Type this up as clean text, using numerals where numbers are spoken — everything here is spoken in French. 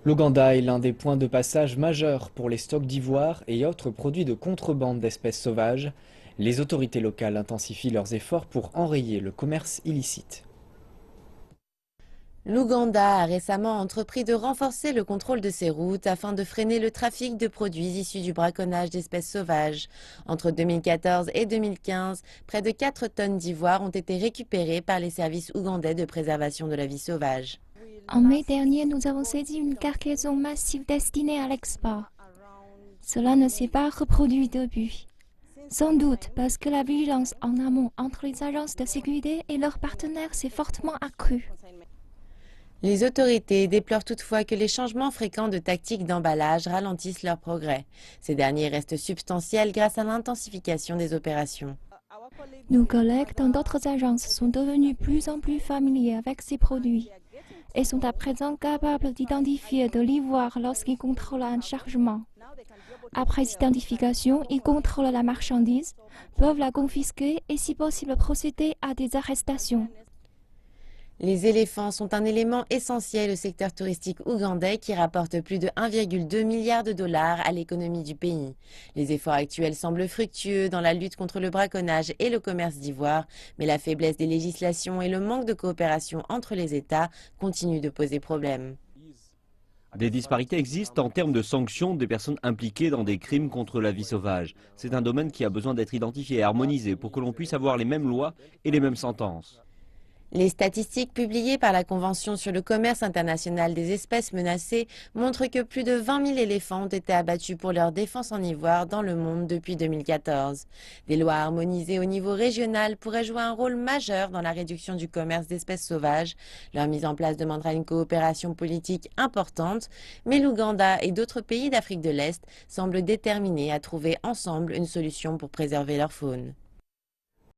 L'Ouganda est l'un des points de passage majeurs pour les stocks d'ivoire et autres produits de contrebande d'espèces sauvages. Les autorités locales intensifient leurs efforts pour enrayer le commerce illicite. L'Ouganda a récemment entrepris de renforcer le contrôle de ses routes afin de freiner le trafic de produits issus du braconnage d'espèces sauvages. Entre 2014 et 2015, près de 4 tonnes d'ivoire ont été récupérées par les services ougandais de préservation de la vie sauvage. En mai dernier, nous avons saisi une cargaison massive destinée à l'export. Cela ne s'est pas reproduit depuis. Sans doute parce que la vigilance en amont entre les agences de sécurité et leurs partenaires s'est fortement accrue. Les autorités déplorent toutefois que les changements fréquents de tactiques d'emballage ralentissent leurs progrès. Ces derniers restent substantiels grâce à l'intensification des opérations. Nos collègues dans d'autres agences sont devenus plus en plus familiers avec ces produits et sont à présent capables d'identifier de l'ivoire lorsqu'ils contrôlent un chargement. Après identification, ils contrôlent la marchandise, peuvent la confisquer et si possible procéder à des arrestations. Les éléphants sont un élément essentiel au secteur touristique ougandais qui rapporte plus de 1,2 milliard de dollars à l'économie du pays. Les efforts actuels semblent fructueux dans la lutte contre le braconnage et le commerce d'ivoire, mais la faiblesse des législations et le manque de coopération entre les États continuent de poser problème. Des disparités existent en termes de sanctions des personnes impliquées dans des crimes contre la vie sauvage. C'est un domaine qui a besoin d'être identifié et harmonisé pour que l'on puisse avoir les mêmes lois et les mêmes sentences. Les statistiques publiées par la Convention sur le commerce international des espèces menacées montrent que plus de 20 000 éléphants ont été abattus pour leur défense en ivoire dans le monde depuis 2014. Des lois harmonisées au niveau régional pourraient jouer un rôle majeur dans la réduction du commerce d'espèces sauvages. Leur mise en place demandera une coopération politique importante, mais l'Ouganda et d'autres pays d'Afrique de l'Est semblent déterminés à trouver ensemble une solution pour préserver leur faune.